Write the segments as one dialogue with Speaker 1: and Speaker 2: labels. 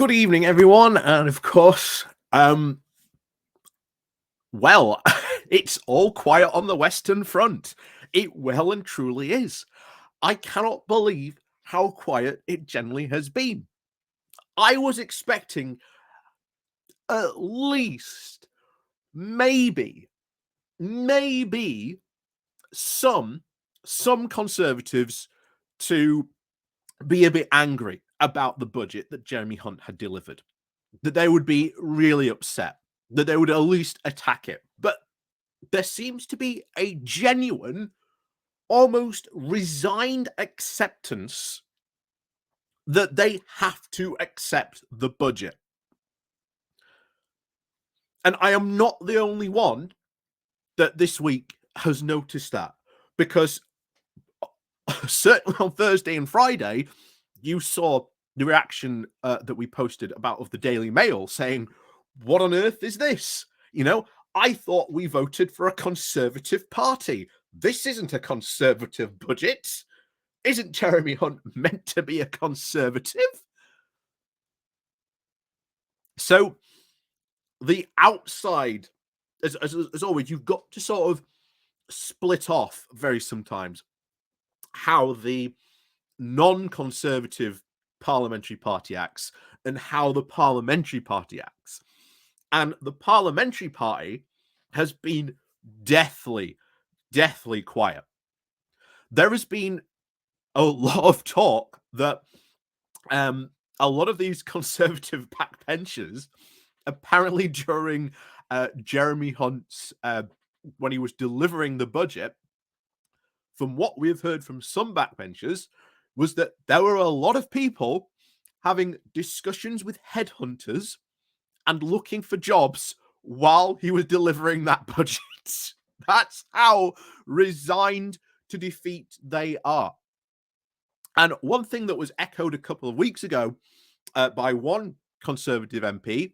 Speaker 1: Good evening, everyone, and of course, well, it's all quiet on the Western Front. It well and truly is. I cannot believe how quiet it generally has been. I was expecting at least, maybe, maybe some conservatives to be a bit angry about the budget that Jeremy Hunt had delivered. That they would be really upset, that they would at least attack it. But there seems to be a genuine, almost resigned acceptance that they have to accept the budget. And I am not the only one that this week has noticed that, because certainly on Thursday and Friday, you saw the reaction that we posted of the Daily Mail saying, what on earth is this? I thought we voted for a Conservative party. This isn't a Conservative budget. Isn't Jeremy Hunt meant to be a Conservative? So the outside, as always, you've got to sort of split off sometimes how the non-Conservative parliamentary party acts and how the parliamentary party acts. And the parliamentary party has been deathly quiet. There has been a lot of talk that a lot of these Conservative backbenchers, apparently during Jeremy Hunt's, when he was delivering the budget, from what we've heard from some backbenchers, was that there were a lot of people having discussions with headhunters and looking for jobs while he was delivering that budget. That's how resigned to defeat they are. And one thing that was echoed a couple of weeks ago by one Conservative MP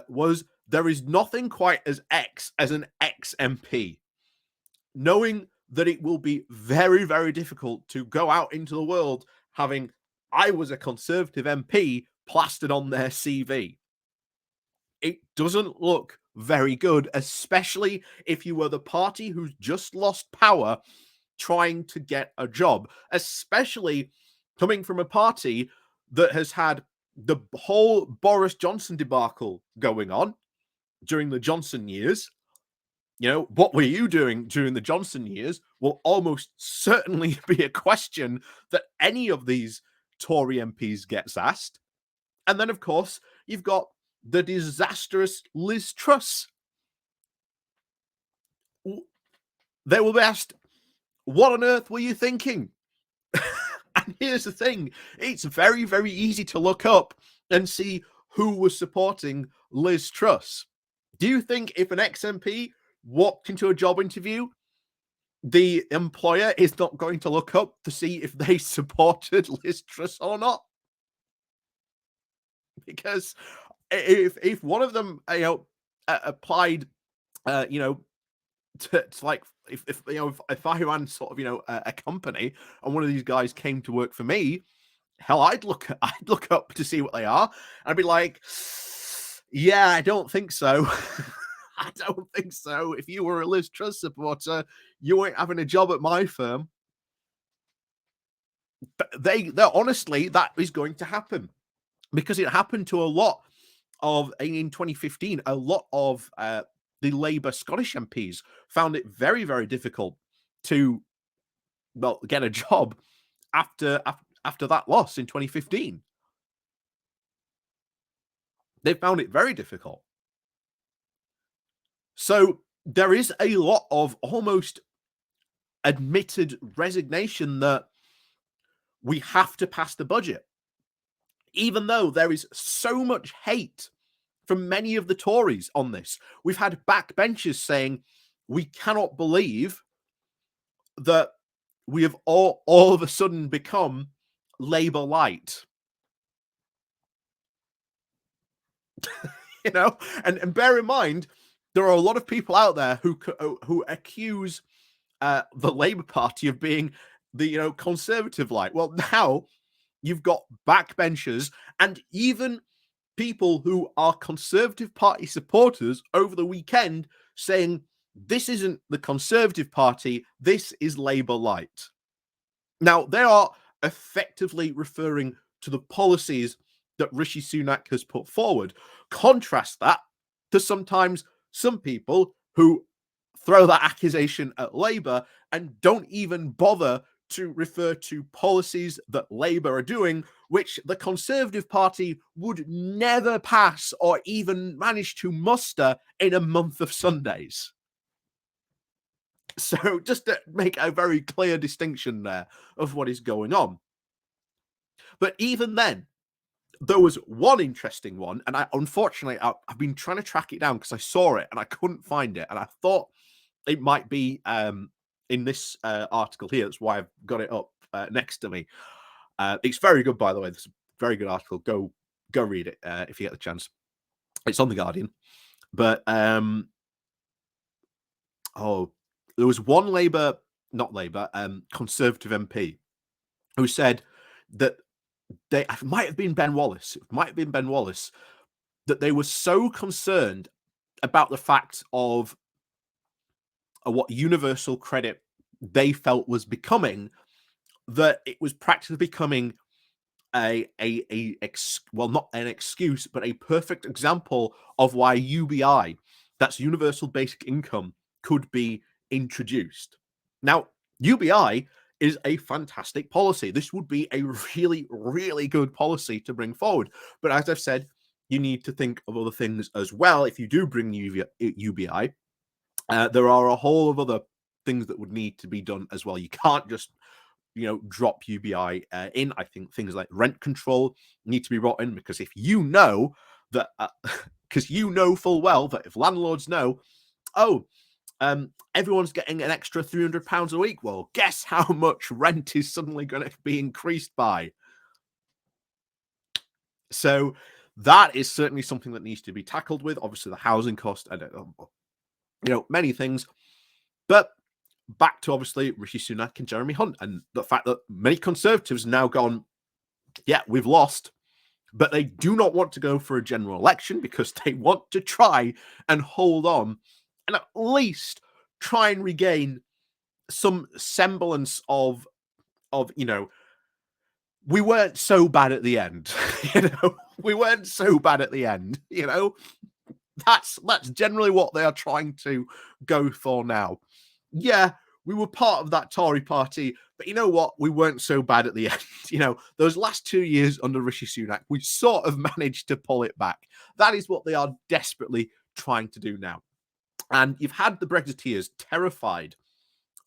Speaker 1: was there is nothing quite as an ex-MP. Knowing that it will be very difficult to go out into the world having I was a Conservative MP plastered on their CV. It doesn't look very good, especially if you were the party who's just lost power trying to get a job, especially coming from a party that has had the whole Boris Johnson debacle going on during the Johnson years. What were you doing during the Johnson years will almost certainly be a question that any of these Tory MPs gets asked. And then, of course, you've got the disastrous Liz Truss. They will be asked, what on earth were you thinking? And here's the thing. It's very easy to look up and see who was supporting Liz Truss. Do you think if an ex-MP walked into a job interview, the employer is not going to look up to see if they supported Liz Truss or not? Because if one of them, applied, to like if I ran sort of a company and one of these guys came to work for me, hell, I'd look up to see what they are. I'd be like, yeah, I don't think so. I don't think so. If you were a Liz Truss supporter, you ain't having a job at my firm. They're honestly, that is going to happen because it happened to a lot of in 2015. A lot of the Labour Scottish MPs found it very difficult to get a job after that loss in 2015. They found it very difficult. So there is a lot of almost admitted resignation that we have to pass the budget, even though there is so much hate from many of the Tories on this. We've had backbenchers saying we cannot believe that we have all of a sudden become Labour light. And bear in mind, there are a lot of people out there who accuse the Labour Party of being the conservative light. Well, now you've got backbenchers and even people who are Conservative Party supporters over the weekend saying, this isn't the Conservative Party, this is Labour Light. Now, they are effectively referring to the policies that Rishi Sunak has put forward. Contrast that to sometimes some people who throw that accusation at Labour and don't even bother to refer to policies that Labour are doing, which the Conservative Party would never pass or even manage to muster in a month of Sundays. So just to make a very clear distinction there of what is going on. But even then, there was one interesting one, and I've been trying to track it down because I saw it and I couldn't find it, and I thought it might be in this article here. That's why I've got it up next to me. It's very good, by the way. It's a very good article. Go read it if you get the chance. It's on The Guardian. But there was one Conservative MP who said that it might have been Ben Wallace. It might have been Ben Wallace, that they were so concerned about the fact of what universal credit they felt was becoming, that it was practically becoming not an excuse, but a perfect example of why UBI, that's universal basic income, could be introduced. Now, UBI is a fantastic policy. This would be a really, really good policy to bring forward. But as I've said, you need to think of other things as well. If you do bring UBI, there are a whole of other things that would need to be done as well. You can't just drop UBI in. I think things like rent control need to be brought in, because if you know that, because you know full well that if landlords know, everyone's getting an extra £300 a week, well, guess how much rent is suddenly going to be increased by? So that is certainly something that needs to be tackled with. Obviously, the housing cost, and many things. But back to obviously Rishi Sunak and Jeremy Hunt, and the fact that many Conservatives now gone, yeah, we've lost, but they do not want to go for a general election because they want to try and hold on and at least try and regain some semblance of we weren't so bad at the end. We weren't so bad at the end. That's generally what they are trying to go for now. Yeah, we were part of that Tory party, but you know what? We weren't so bad at the end. Those last 2 years under Rishi Sunak, we sort of managed to pull it back. That is what they are desperately trying to do now. And you've had the Brexiteers terrified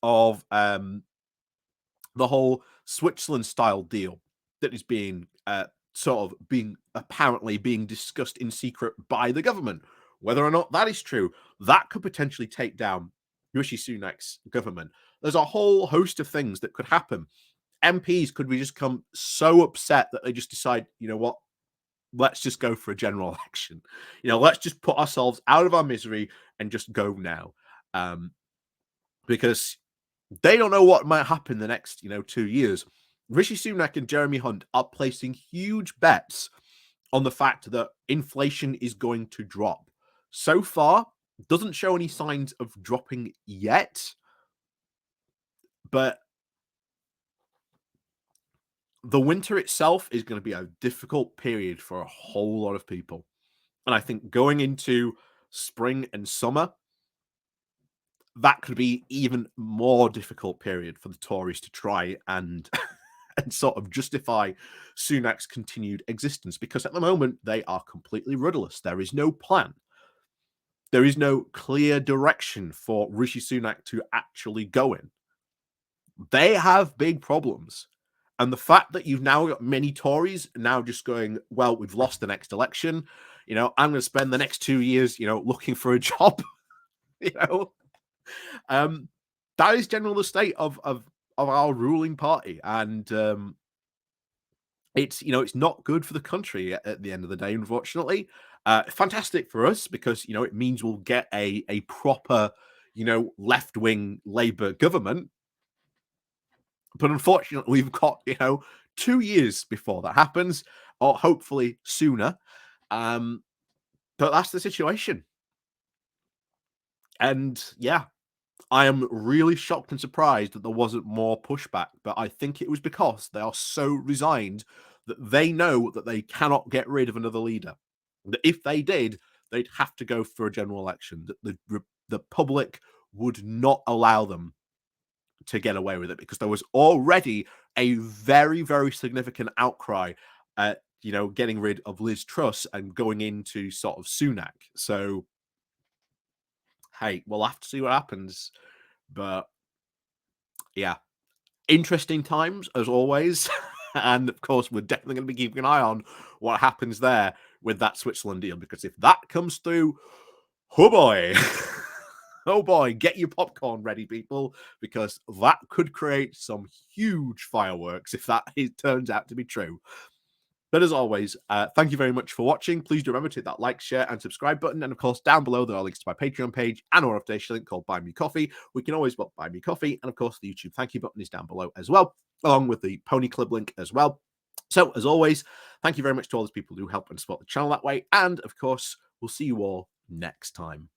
Speaker 1: of the whole Switzerland-style deal that is being apparently being discussed in secret by the government. Whether or not that is true, that could potentially take down Rishi Sunak's government. There's a whole host of things that could happen. MPs could be just become so upset that they just decide, you know what, let's just go for a general election. Let's just put ourselves out of our misery and just go now. Because they don't know what might happen the next, 2 years. Rishi Sunak and Jeremy Hunt are placing huge bets on the fact that inflation is going to drop. So far, doesn't show any signs of dropping yet, but the winter itself is going to be a difficult period for a whole lot of people. And I think going into spring and summer, that could be even more difficult period for the Tories to try and and sort of justify Sunak's continued existence, because at the moment they are completely rudderless. There is no plan. There is no clear direction for Rishi Sunak to actually go in. They have big problems. And the fact that you've now got many Tories now just going, well, we've lost the next election. I'm going to spend the next 2 years, looking for a job. That is generally the state of our ruling party. And it's not good for the country at the end of the day, unfortunately. Fantastic for us because, it means we'll get a proper, left-wing Labour government. But unfortunately, we've got, 2 years before that happens, or hopefully sooner. But that's the situation. And yeah, I am really shocked and surprised that there wasn't more pushback, but I think it was because they are so resigned that they know that they cannot get rid of another leader. That if they did, they'd have to go for a general election. That the public would not allow them to get away with it because there was already a very, very significant outcry at, getting rid of Liz Truss and going into sort of Sunak. So, hey, we'll have to see what happens. But yeah, interesting times as always. And of course, we're definitely going to be keeping an eye on what happens there with that Switzerland deal because if that comes through, oh boy, oh boy, get your popcorn ready, people, because that could create some huge fireworks if that turns out to be true. But as always, thank you very much for watching. Please do remember to hit that like, share, and subscribe button. And of course, down below, there are links to my Patreon page and our update link called Buy Me Coffee. We can always buy me coffee. And of course, the YouTube thank you button is down below as well, along with the Pony Club link as well. So, as always, thank you very much to all those people who help and support the channel that way. And of course, we'll see you all next time.